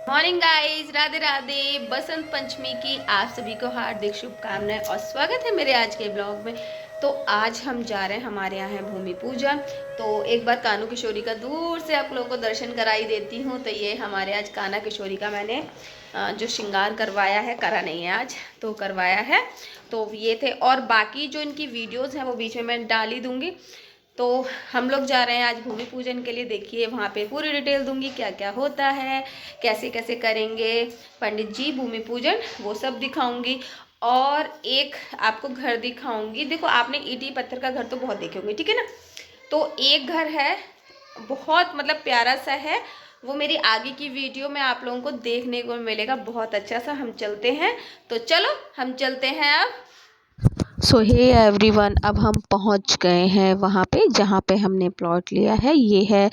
Morning guys, Radhe Radhe. Basant Panchami की आप सभी को हार्दिक शुभकामनाएं और स्वागत है मेरे आज के ब्लॉग में। तो आज हम जा रहे हैं, हमारे यहाँ है भूमि पूजन। तो एक बार कान्हा किशोरी का दूर से आप लोगों को दर्शन कराई देती हूँ। तो ये हमारे आज कान्हा किशोरी का मैंने जो श्रृंगार करवाया है, करा नहीं है आज, तो करवाया है। तो ये थे, और बाकी जो इनकी वीडियोज़ हैं वो बीच में मैं डाल ही दूँगी। तो हम लोग जा रहे हैं आज भूमि पूजन के लिए। देखिए वहाँ पे पूरी डिटेल दूंगी, क्या क्या होता है, कैसे कैसे करेंगे पंडित जी भूमि पूजन, वो सब दिखाऊंगी। और एक आपको घर दिखाऊंगी। देखो, आपने ईंटी पत्थर का घर तो बहुत देखे होंगे, ठीक है ना। तो एक घर है, बहुत मतलब प्यारा सा है। वो मेरी आगे की वीडियो में आप लोगों को देखने को मिलेगा, बहुत अच्छा सा। हम चलते हैं, तो चलो हम चलते हैं अब। सो हे एवरीवन, अब हम पहुंच गए हैं वहाँ पे जहाँ पे हमने प्लॉट लिया है। ये है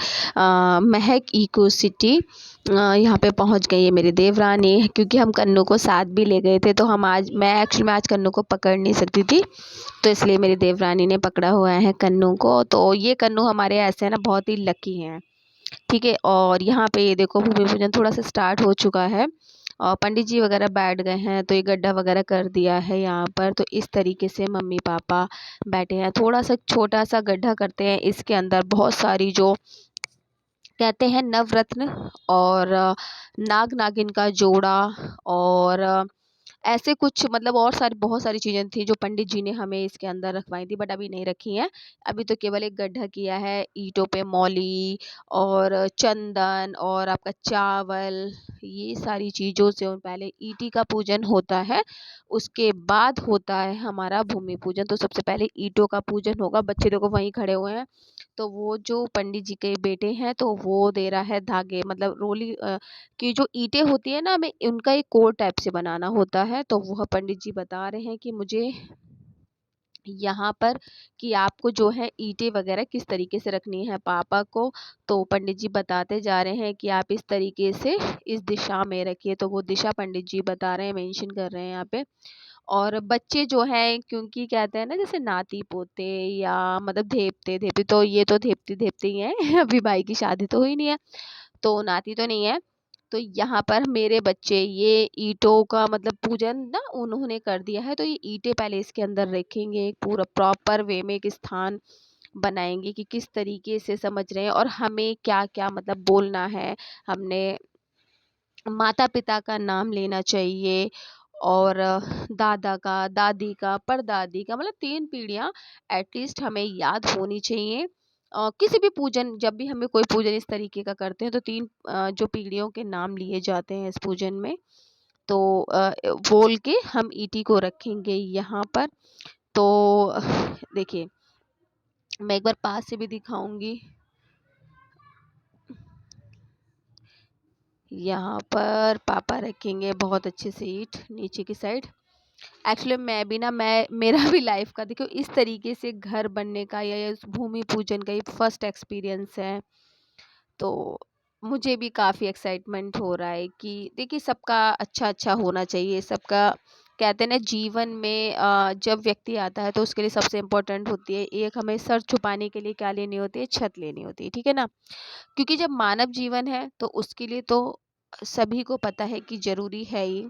महक इको सिटी। यहाँ पे पहुँच गई है मेरी देवरानी, क्योंकि हम कन्नू को साथ भी ले गए थे। तो हम आज, मैं एक्चुअली मैं आज कन्नू को पकड़ नहीं सकती थी, तो इसलिए मेरी देवरानी ने पकड़ा हुआ है कन्नू को। तो ये कन्नू हमारे ऐसे है ना, बहुत ही लकी हैं, ठीक है। और यहाँ पे ये देखो, भूमि पूजन थोड़ा सा स्टार्ट हो चुका है और पंडित जी वगैरह बैठ गए हैं। तो ये गड्ढा वगैरह कर दिया है यहाँ पर। तो इस तरीके से मम्मी पापा बैठे हैं। थोड़ा सा छोटा सा गड्ढा करते हैं, इसके अंदर बहुत सारी जो कहते हैं नवरत्न और नाग नागिन का जोड़ा और ऐसे कुछ, मतलब और सारी बहुत सारी चीज़ें थी जो पंडित जी ने हमें इसके अंदर रखवाई थी, बट अभी नहीं रखी हैं। अभी तो केवल एक गड्ढा किया है, ईंटों पे मौली और चंदन और आपका चावल, ये सारी चीज़ों से पहले ईंटी का पूजन होता है। उसके बाद होता है हमारा भूमि पूजन। तो सबसे पहले ईंटों का पूजन होगा। बच्चे देखो वहीं खड़े हुए हैं। तो वो जो पंडित जी के बेटे हैं, तो वो दे रहा है धागे, मतलब रोली की जो ईंटें होती है ना, हमें उनका एक कोर टाइप से बनाना होता है। तो वह पंडित जी बता रहे हैं कि मुझे यहाँ पर कि आपको जो है ईंटें वगैरह किस तरीके से रखनी है पापा को। तो पंडित जी बताते जा रहे हैं कि आप इस तरीके से इस दिशा में रखिए। तो वो दिशा पंडित जी बता रहे हैं, मेंशन कर रहे हैं यहाँ पे। और बच्चे जो हैं, क्योंकि कहते हैं ना जैसे नाती पोते या मतलब धेपते धेपती, तो ये तो धेपती धेपते ही हैं अभी भाई की शादी तो हुई नहीं है, तो नाती तो नहीं है। तो यहाँ पर मेरे बच्चे ये ईंटों का मतलब पूजन ना उन्होंने कर दिया है। तो ये ईंटें पहले इसके अंदर रखेंगे, एक पूरा प्रॉपर वे में एक स्थान बनाएंगे कि किस तरीके से समझ रहे हैं और हमें क्या क्या मतलब बोलना है। हमने माता पिता का नाम लेना चाहिए और दादा का, दादी का, परदादी का, मतलब 3 पीढ़ियाँ एटलीस्ट हमें याद होनी चाहिए। किसी भी पूजन, जब भी हमें कोई पूजन इस तरीके का करते हैं, तो 3 जो पीढ़ियों के नाम लिए जाते हैं इस पूजन में। तो बोल के हम ईटी को रखेंगे यहाँ पर। तो देखिए, मैं एक बार पास से भी दिखाऊंगी। यहाँ पर पापा रखेंगे बहुत अच्छे से ईंट नीचे की साइड। एक्चुअली मैं भी ना, मैं मेरा भी लाइफ का देखो इस तरीके से घर बनने का या इस भूमि पूजन का ये फर्स्ट एक्सपीरियंस है। तो मुझे भी काफ़ी एक्साइटमेंट हो रहा है कि देखिए सबका अच्छा अच्छा होना चाहिए। सबका कहते हैं ना जीवन में जब व्यक्ति आता है तो उसके लिए सबसे इम्पोर्टेंट होती है, एक हमें सर छुपाने के लिए क्या लेनी होती है, छत लेनी होती है, ठीक है ना। क्योंकि जब मानव जीवन है तो उसके लिए तो सभी को पता है कि ज़रूरी है ही।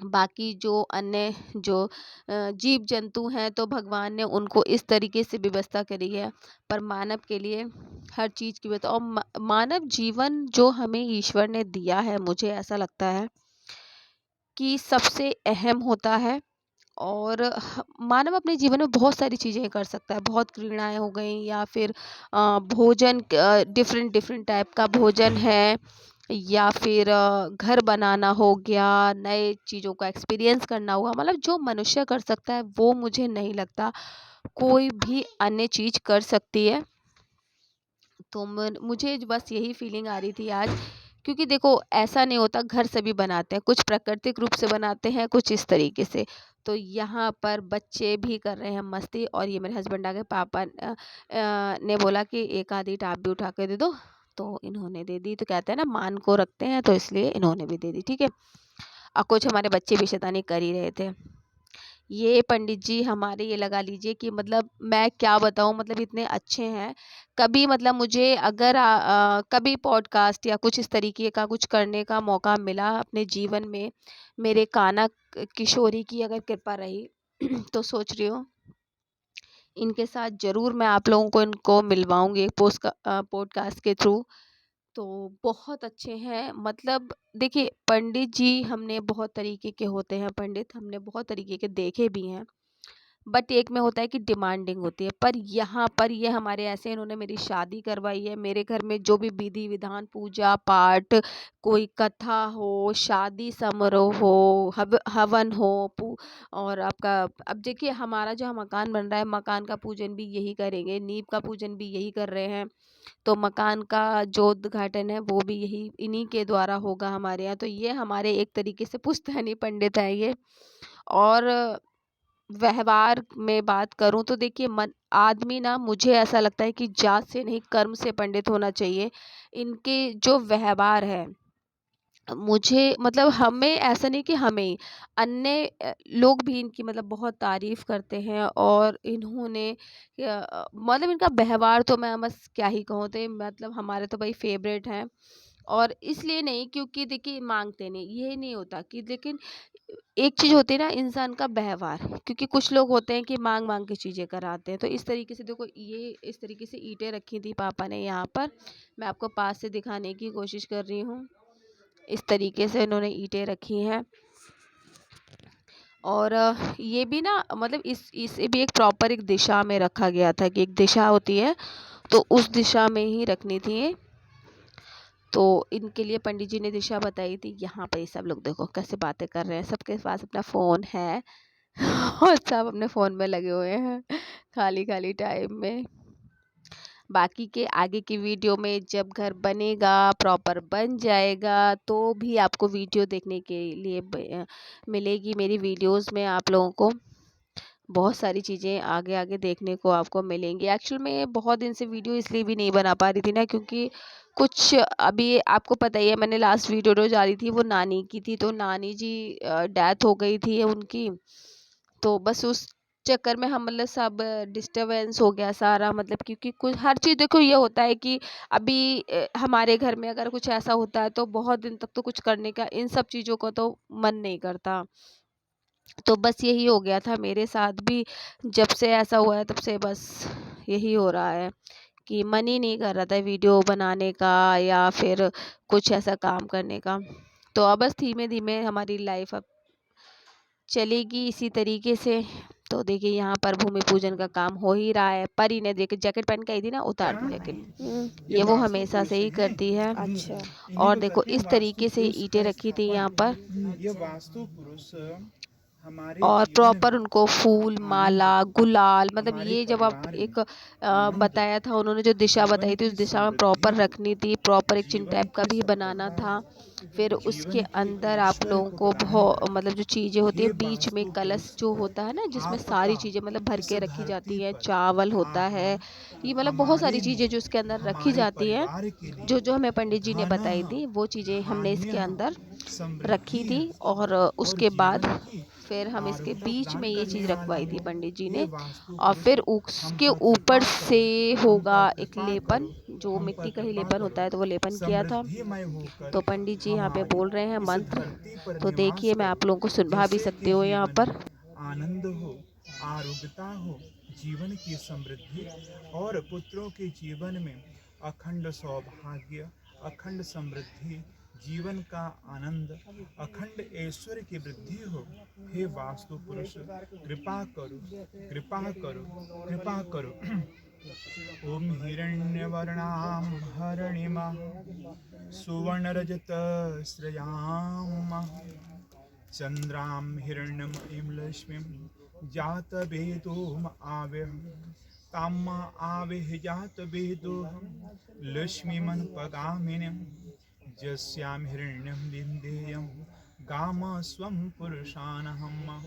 बाकी जो अन्य जो जीव जंतु हैं तो भगवान ने उनको इस तरीके से व्यवस्था करी है, पर मानव के लिए हर चीज़ की व्यवस्था। और मानव जीवन जो हमें ईश्वर ने दिया है, मुझे ऐसा लगता है कि सबसे अहम होता है। और मानव अपने जीवन में बहुत सारी चीज़ें कर सकता है, बहुत क्रीड़ाएं हो गई या फिर भोजन, डिफरेंट डिफरेंट टाइप का भोजन है, या फिर घर बनाना हो गया, नए चीज़ों का एक्सपीरियंस करना हुआ, मतलब जो मनुष्य कर सकता है वो मुझे नहीं लगता कोई भी अन्य चीज़ कर सकती है। तो मुझे बस यही फीलिंग आ रही थी आज। क्योंकि देखो ऐसा नहीं होता, घर सभी बनाते हैं, कुछ प्राकृतिक रूप से बनाते हैं, कुछ इस तरीके से। तो यहाँ पर बच्चे भी कर रहे हैं मस्ती, और ये मेरे हस्बैंड आ गए। पापा ने बोला कि एक आधी टाप भी उठा के दे दो, तो इन्होंने दे दी। तो कहते हैं ना मान को रखते हैं, तो इसलिए इन्होंने भी दे दी, ठीक है। और कुछ हमारे बच्चे भी शैतानी कर ही रहे थे। ये पंडित जी हमारे, ये लगा लीजिए कि मतलब मैं क्या बताऊँ, मतलब इतने अच्छे हैं। कभी मतलब मुझे अगर कभी पॉडकास्ट या कुछ इस तरीके का कुछ करने का मौका मिला अपने जीवन में, मेरे काना किशोरी की अगर कृपा रही तो सोच रही हूँ इनके साथ ज़रूर मैं आप लोगों को इनको मिलवाऊँगी पॉडकास्ट के थ्रू। तो बहुत अच्छे हैं, मतलब देखिए पंडित जी हमने बहुत तरीके के होते हैं, पंडित हमने बहुत तरीके के देखे भी हैं। बट एक में होता है कि डिमांडिंग होती है, पर यहाँ पर ये हमारे ऐसे, इन्होंने मेरी शादी करवाई है। मेरे घर में जो भी विधि विधान, पूजा पाठ, कोई कथा हो, शादी समारोह हो, हवन हो, और आपका, अब देखिए हमारा जो मकान बन रहा है, मकान का पूजन भी यही करेंगे, नींव का पूजन भी यही कर रहे हैं। तो मकान का जो उद्घाटन है वो भी यही इन्हीं के द्वारा होगा हमारे यहाँ। तो ये हमारे एक तरीके से पुश्तैनी पंडित हैं ये। और व्यवहार में बात करूँ तो देखिए मन आदमी ना, मुझे ऐसा लगता है कि जात से नहीं कर्म से पंडित होना चाहिए। इनके जो व्यवहार है, मुझे मतलब हमें ऐसा नहीं कि हमें ही, अन्य लोग भी इनकी मतलब बहुत तारीफ करते हैं। और इन्होंने मतलब इनका व्यवहार तो मैं बस क्या ही कहूँ, तो ये मतलब हमारे तो भाई फेवरेट हैं। और इसलिए नहीं क्योंकि देखिए मांगते नहीं, ये नहीं होता कि, लेकिन एक चीज़ होती है ना इंसान का व्यवहार, क्योंकि कुछ लोग होते हैं कि मांग मांग के चीज़ें कराते हैं। तो इस तरीके से देखो, ये इस तरीके से ईंटें रखी थी पापा ने यहाँ पर। मैं आपको पास से दिखाने की कोशिश कर रही हूँ। इस तरीके से इन्होंने ईंटें रखी हैं। और ये भी ना मतलब इसे भी एक प्रॉपर एक दिशा में रखा गया था, कि एक दिशा होती है तो उस दिशा में ही रखनी थी ये। तो इनके लिए पंडित जी ने दिशा बताई थी। यहाँ पे सब लोग देखो कैसे बातें कर रहे हैं, सबके पास अपना फ़ोन है और सब अपने फ़ोन में लगे हुए हैं खाली खाली टाइम में। बाकी के आगे की वीडियो में जब घर बनेगा, प्रॉपर बन जाएगा, तो भी आपको वीडियो देखने के लिए मिलेगी। मेरी वीडियोस में आप लोगों को बहुत सारी चीज़ें आगे आगे देखने को आपको मिलेंगी। एक्चुअल में बहुत दिन से वीडियो इसलिए भी नहीं बना पा रही थी ना, क्योंकि कुछ अभी आपको पता ही है, मैंने लास्ट वीडियो जो डाली थी वो नानी की थी। तो नानी जी डेथ हो गई थी उनकी। तो बस उस चक्कर में हम मतलब सब डिस्टरबेंस हो गया सारा, मतलब क्योंकि कुछ हर चीज़ देखो ये होता है कि अभी हमारे घर में अगर कुछ ऐसा होता है तो बहुत दिन तक तो कुछ करने का, इन सब चीज़ों को तो मन नहीं करता। तो बस यही हो गया था मेरे साथ भी। जब से ऐसा हुआ है तब से बस यही हो रहा है कि मन ही नहीं कर रहा था वीडियो बनाने का या फिर कुछ ऐसा काम करने का। तो अब बस धीमे धीमे हमारी लाइफ अब चलेगी इसी तरीके से। तो देखिए यहाँ पर भूमि पूजन का काम हो ही रहा है। परी ने देखिए जैकेट पहन के आई थी ना, उतार दी जैकेट। ये ये वो वास्तु हमेशा पुरुष से ही हैं। करती है। अच्छा। और इन्हीं को देखो कहते हैं इस वास्तु तरीके से पुरुष ईंटें का रखी थी यहाँ स्थापन। पर। ये वास्तु पुरुष हमारे और जीवन प्रॉपर में उनको फूल, आनंद, माला, गुलाल, मतलब हमारे ये जब आप परिवार में एक आनंद, बताया था उन्होंने, जो दिशा जीवन बताई थी उस की दिशा में समृद्धि प्रॉपर हो, रखनी थी, प्रॉपर एक चिन्ह जीवन टाइप का की भी बनाना सफलता था। हो, फिर उसके जीवन के अंदर आप ऐश्वर्य लोगों को को प्रदान बहुत करे। मतलब जो चीज़ें होती है हे बीच में, वास्तु कलश पुरुष, जो होता है ना जिसमें आपका सारी चीज़ें मतलब भर इस के रखी धरती जाती हैं, पर चावल होता है, आगमन ये मतलब बहुत हमारे सारी चीज़ें लिए, जो इसके अंदर रखी हमारे जाती हैं, परिवार के लिए जो जो हमें पंडित जी ने धनः बताई थी वो चीज़ें हमने इसके धान्यः अंदर रखी समृद्धि थी। है और और उसके बाद जीवन की फिर हम इसके आरूढ़ता बीच प्रदान में ये करने चीज़ वाला रखवाई थी हो। पंडित जी हे ने। वास्तु और पुरुष, फिर हम उसके पर ऊपर कृपा से करो, हम होगा पर एक कृपा लेपन, करो, जो हम पर मिट्टी का ही कृपा लेपन करो, होता है, तो वो लेपन किया था। समृद्धिमय होकर तो पंडित जी यहाँ पे हमारे बोल रहे हैं इस मंत्र। धरती पर तो निवास देखिए मैं करो। आप लोगों को सुनवा भी जैसे सकते कि हो यहाँ जीवन पर। में आनंद हो, आरोग्यता हो, जीवन की समृद्धि और पुत्रों के जीवन में अखंड सौभाग्य, अखंड समृद्धि, जीवन का आनंद, अखंड ऐश्वर्य की वृद्धि हो। हे वास्तु पुरुष, कृपा करो, कृपा करो, कृपा करो। ओम हिरण्यवर्णां हरणिमा सुवर्णरजतस्रजां चन्द्रां हिरण्यमयीं लक्ष्मीं जातवेदोम आव्यहं ताम आविः जातवेदोहं लक्ष्मीमनुपगामिनीं यस्यां हिरण्यं विन्देयं गामस्वं पुरुषानहम्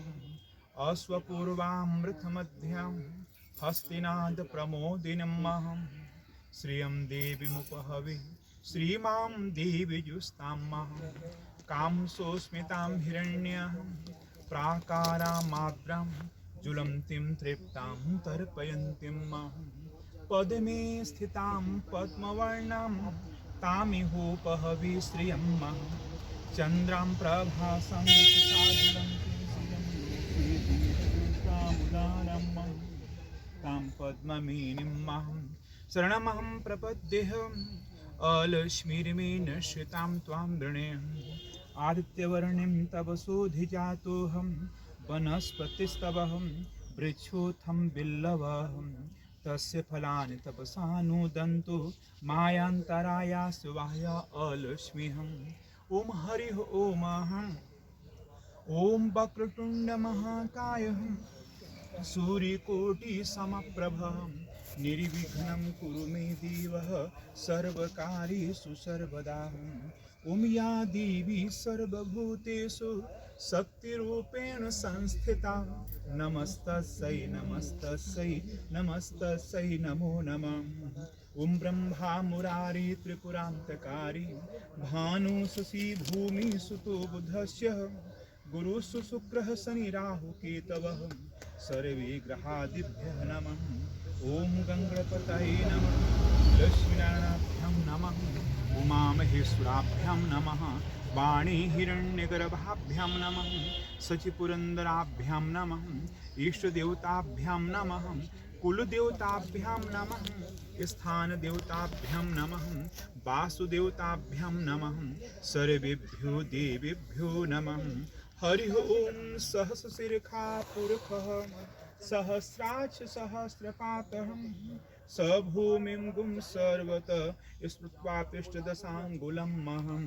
अश्वपूर्वामृतमध्यां हस्तिनादप्रमोदिनमहं श्रियं देवीमुपहवे श्रीमां देवीजुस्तामहं कामसोऽस्मितां हिरण्यं प्राकारामाभ्रां ज्वलन्तीं तृप्तां तर्पयन्तीं मां पद्मे स्थितां पद्मवर्णां तामिहोपहवि श्रियं मां चन्द्रां प्रभासां तां पद्ममीनिं मां शरणमहं प्रपद्येऽहम् अलक्ष्मीर्मेण श्रितां त्वां वृणे आदित्यवर्णिं तव शोधिजातोऽहं वनस्पतिस्तवहं वृक्षोत्थं बिल्लवहं तस्य फलानि तपसानुदन्तु मायान्तराया शिवाय अलक्ष्मीहम् ॐ हरिः ॐ ॐ वक्रतुण्डमहाकायः सूर्यकोटिसमप्रभः निर्विघ्नं कुरु मे देव सर्वकार्येषु सर्वदा ॐ या देवी सर्वभूतेषु शक्तिरूपेण संस्थिता नमस्तस्यै नमस्तस्यै नमस्तस्यै नमो नमः ॐ ब्रह्मा मुरारी त्रिपुरान्तकारी भानु शशि भूमि सुतो बुधस्य गुरुषु शुक्रः शनि राहु केतवः सर्वे ग्रहादिभ्यः नमः ॐ गङ्गणपतये नमः लक्ष्मीनारायणाभ्यां नमः उमामहेश्वराभ्यां नमः वाणी हिरण्यगर्भाभ्यां नमः शचिपुरन्दराभ्यां नमः इष्टदेवताभ्यां नमः कुलदेवताभ्यां नमः स्थानदेवताभ्यां नमः वासुदेवताभ्यां नमः सर्वेभ्यो देवेभ्यो नमः हरिः ॐ सहस्रशिरखा पुरुषः सहस्राक्ष सहस्रपातः स भूमिं गुं सर्वतः स्मृत्वा पृष्ठदशाङ्गुलं महं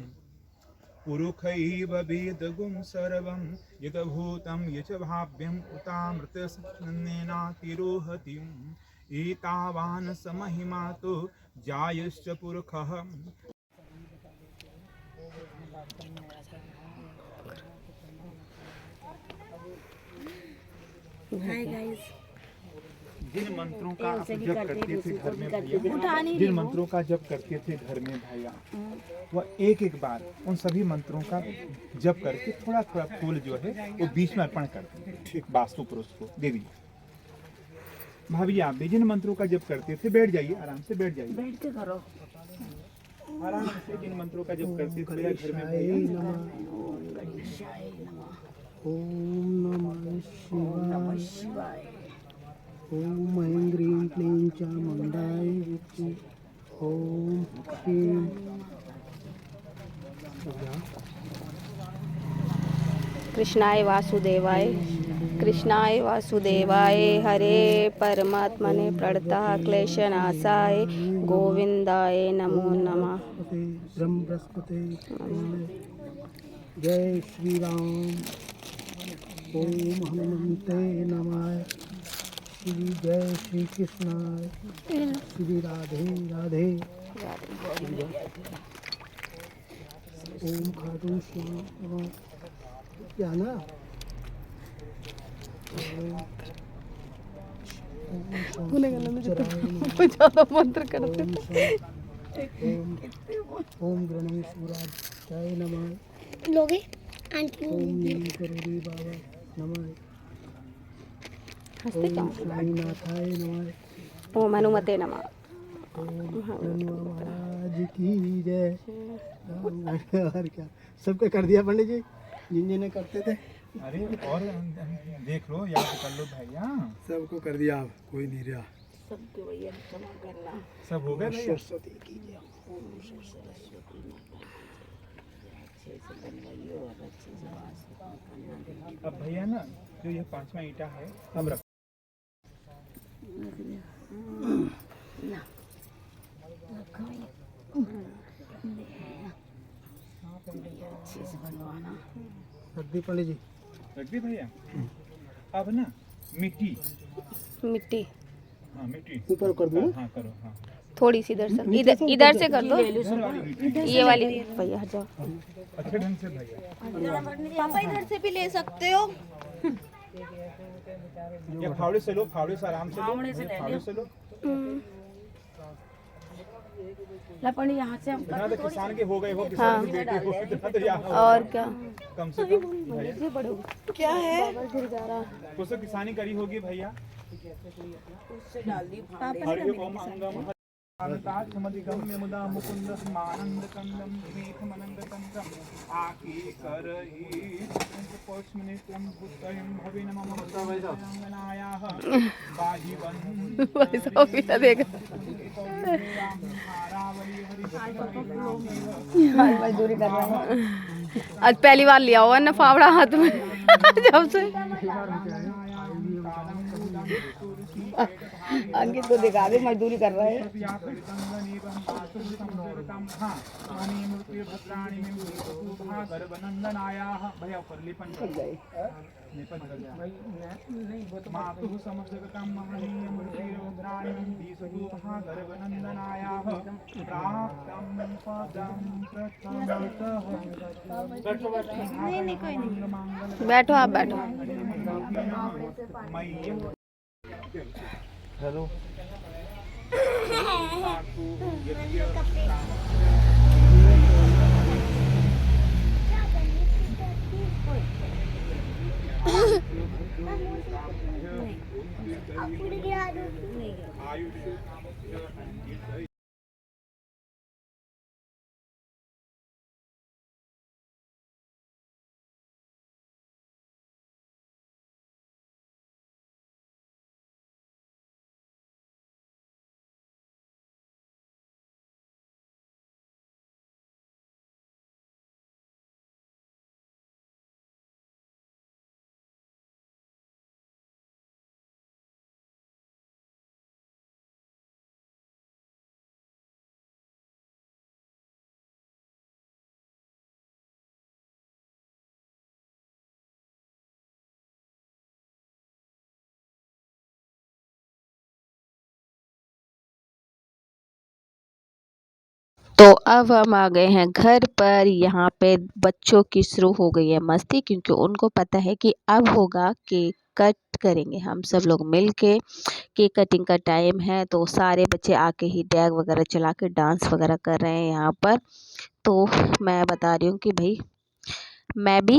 पुरुषैव वेदगुं सर्वं यद्भूतं यच भाव्यम् उतामृतस्नेनातिरोहतिम् एतावान् स महिमा तु जायश्च पुरुषः हाय गाइस। जिन मंत्रों का आप जप करते थे घर में भैया, जिन मंत्रों का जप करते थे घर में भैया, वह एक एक बार उन सभी मंत्रों का जप करके थोड़ा थोड़ा फूल जो है वो बीच में अर्पण करते हैं ठीक वास्तु पुरुष को देवी। भाभी आप भी जिन मंत्रों का जप करते थे बैठ जाइए, आराम से बैठ जाइए, बैठ के करो आराम से। जिन मंत्रों का जप करते थे घर में भैया, ओम नमः शिवाय। ओम ऐं ग्रीं क्लीं चामुण्डाय विद्महे। ओम श्रीं कृष्णाय वासुदेवाय कृष्णाय वासुदेवाय हरे परमात्मने प्रणतः क्लेशनाशाय गोविंदाय नमो नमः। ब्रह्म बृहस्पति जय श्री राम। ओम हनुमते नमः। श्री जय श्री कृष्णाय। श्री राधे राधे। ओम खाटू श्याम क्या ना ज्यादा मंत्र करते ओम गणेश्वराय नमः। लोगे ओम नीम करोड़ी बाबा नमः। हंसते ओम स्वामीनाथाय नमः। ओम हनुमते नमः। ओम महाराज की जय। और क्या सबका कर दिया पंडित जी जिन जिन्हें करते थे। अरे और देख लो, याद कर लो भैया, सबको कर दिया, कोई नहीं रहा। सबके भैया क्षमा करना। सब हो गए भैया। सरस्वती की जय। अब भैया ना जो ये 5वां ईंटा है अब रख। अच्छे से बनवाना। रख दी पंडित जी। रख दी भैया। अब ना मिट्टी, मिट्टी हाँ मिट्टी ऊपर कर दूँ। हाँ करो, हाँ थोड़ी सी इधर से, इधर से कर दो। इधर वाली मिट्टी ये वाली भैया हट जाओ। अच्छे ढंग से भैया। पापा इधर से भी ले सकते हो। या फावड़े से लो, फावड़े से आराम से लो, फावड़े से लो। ला पंडित यहाँ से हम इतना तो किसान के हो गए हो, हाँ। किसान के बेटे हो, इतना तो यहाँ हो और क्या। कम से कम। क्या है कुछ तो किसानी करी होगी भैया। पापा ने हरिओम अंगम शांतात्मधिगम्य मुदा मुकुंद स्मानंद कंदम द्वीपमनंद कंदम आकी करहि पौष्मनित्यं भूतयं भविन मम अंगनायाः बाहि वैसा भी ना देगा। मजदूरी कर रहा है। आज पहली बार लिया हुआ ना फावड़ा हाथ में जब से। अंकित को दिखा दे, मजदूरी कर रहा है। बैठो आप बैठो। हेलो तो अब हम आ गए हैं घर पर। यहाँ पे बच्चों की शुरू हो गई है मस्ती, क्योंकि उनको पता है कि अब होगा केक कट करेंगे हम सब लोग मिल के। केक कटिंग का टाइम है, तो सारे बच्चे आके ही डैग वगैरह चला के डांस वगैरह कर रहे हैं यहाँ पर। तो मैं बता रही हूँ कि भाई मैं भी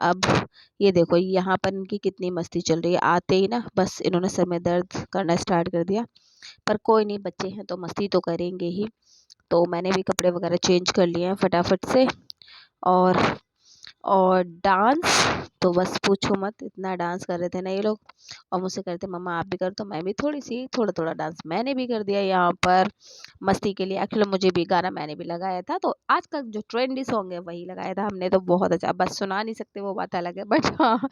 अब ये देखो यहाँ पर इनकी कितनी मस्ती चल रही है। आते ही ना बस इन्होंने सर में दर्द करना स्टार्ट कर दिया, पर कोई नहीं, बच्चे हैं तो मस्ती तो करेंगे ही। तो मैंने भी कपड़े वगैरह चेंज कर लिए हैं फटाफट से। और डांस तो बस पूछो मत, इतना डांस कर रहे थे ना ये लोग। और मुझसे कहते मम्मा आप भी कर, तो मैं भी थोड़ा थोड़ा डांस मैंने भी कर दिया यहाँ पर मस्ती के लिए। एक्चुअली मुझे भी गाना मैंने भी लगाया था, तो आज का जो ट्रेंडी सॉन्ग है वही लगाया था हमने। तो बहुत अच्छा, बस सुना नहीं सकते वो बात अलग है, बट हाँ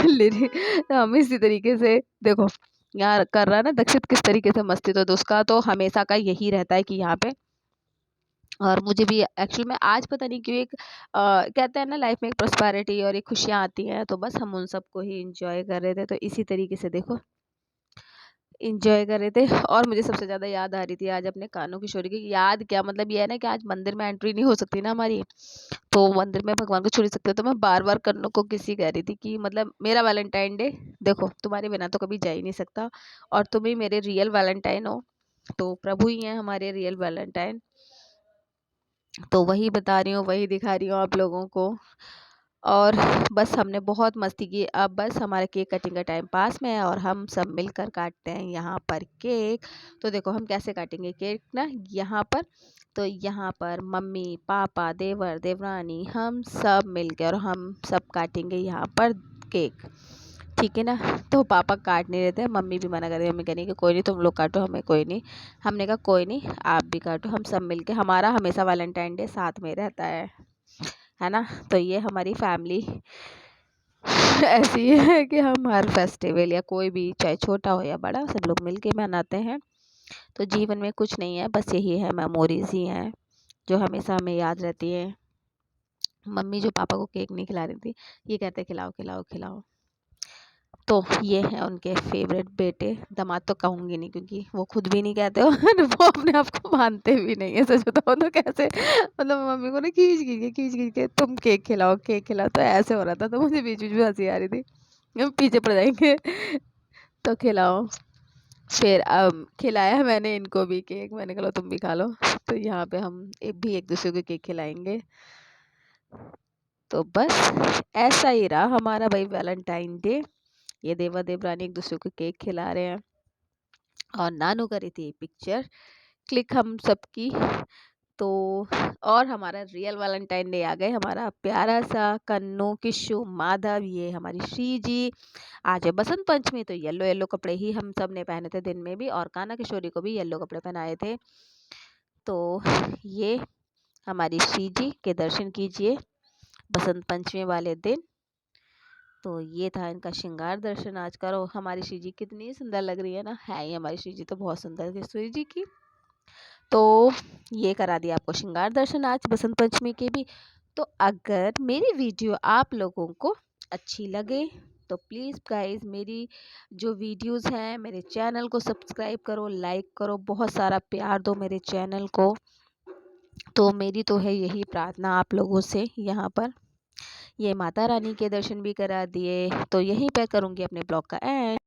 लिरिक हम इसी तरीके से देखो यहाँ कर रहा है ना दक्षित किस तरीके से मस्ती। तो उसका तो हमेशा का यही रहता है कि यहाँ पे, और मुझे भी एक्चुअल में आज पता नहीं क्यों एक कहते हैं ना लाइफ में एक प्रॉस्पेरिटी और एक खुशियाँ आती हैं, तो बस हम उन सबको ही इंजॉय कर रहे थे। तो इसी तरीके से देखो इंजॉय कर रहे थे। और मुझे सबसे ज़्यादा याद आ रही थी आज अपने कानों किशोरी की। याद क्या, मतलब ये है ना कि आज मंदिर में एंट्री नहीं हो सकती ना हमारी, तो मंदिर में भगवान को छू नहीं सकते। तो मैं बार बार कानों को किसी कह रही थी कि मतलब मेरा वैलेंटाइन डे देखो तुम्हारे बिना तो कभी जा ही नहीं सकता, और तुम ही मेरे रियल वैलेंटाइन हो। तो प्रभु ही हैं हमारे रियल वैलेंटाइन। तो वही बता रही हूँ, वही दिखा रही हूँ आप लोगों को। और बस हमने बहुत मस्ती की। अब बस हमारे केक कटिंग का टाइम पास में है और हम सब मिलकर काटते हैं यहाँ पर केक। तो देखो हम कैसे काटेंगे केक ना यहाँ पर। तो यहाँ पर मम्मी पापा देवर देवरानी हम सब मिलकर और हम सब काटेंगे यहाँ पर केक, ठीक है ना। तो पापा काट नहीं रहे थे, मम्मी भी मना कर रही, मम्मी कह रही कि कोई नहीं तुम लोग काटो, हमें कोई नहीं। हमने कहा कोई नहीं आप भी काटो, हम सब मिलके, हमारा हमेशा वैलेंटाइन डे साथ में रहता है ना। तो ये हमारी फैमिली ऐसी है कि हम हर फेस्टिवल या कोई भी चाहे छोटा हो या बड़ा सब लोग मिलके मनाते हैं। तो जीवन में कुछ नहीं है, बस यही है, मेमोरीज ही हैं जो हमेशा हमें याद रहती है। मम्मी जो पापा को केक नहीं खिला रही थी, ये कहते खिलाओ खिलाओ खिलाओ। तो ये है उनके फेवरेट बेटे, दामाद तो कहूँगी नहीं क्योंकि वो खुद भी नहीं कहते और वो अपने आप को मानते भी नहीं है। सच बताओ तो कैसे, मतलब मम्मी को ना खींच खींच के तुम केक खिलाओ केक खिलाओ, तो ऐसे हो रहा था। तो मुझे बीच बीच में हंसी आ रही थी, हम पीछे पड़ जाएंगे तो खिलाओ। फिर खिलाया मैंने इनको भी केक, मैंने कहा लो तुम भी खा लो। तो यहाँ पे हम एक दूसरे को केक खिलाएंगे। तो बस ऐसा ही रहा हमारा भाई वैलेंटाइन डे। ये देवा देवरानी एक दूसरे को केक खिला रहे हैं और नानू करी थी पिक्चर क्लिक हम सबकी। तो और हमारा रियल वैलेंटाइन डे आ गए, हमारा प्यारा सा कन्नू किशु माधव, ये हमारी श्री जी। आज है बसंत पंचमी, तो येलो येलो कपड़े ही हम सब ने पहने थे दिन में भी, और कान्हा किशोरी को भी येलो कपड़े पहनाए थे। तो ये हमारी श्री जी के दर्शन कीजिए बसंत पंचमी वाले दिन। तो ये था इनका श्रृंगार दर्शन आज का। और हमारी श्री जी कितनी सुंदर लग रही है ना, है ही हमारी श्री जी तो बहुत सुंदर है श्री जी की। तो ये करा दिया आपको श्रृंगार दर्शन आज बसंत पंचमी के भी। तो अगर मेरी वीडियो आप लोगों को अच्छी लगे तो प्लीज़ गाइस मेरी जो वीडियोस हैं मेरे चैनल को सब्सक्राइब करो, लाइक करो, बहुत सारा प्यार दो मेरे चैनल को। तो मेरी तो है यही प्रार्थना आप लोगों से। यहाँ पर ये माता रानी के दर्शन भी करा दिए, तो यहीं पे करूँगी अपने ब्लॉग का एंड।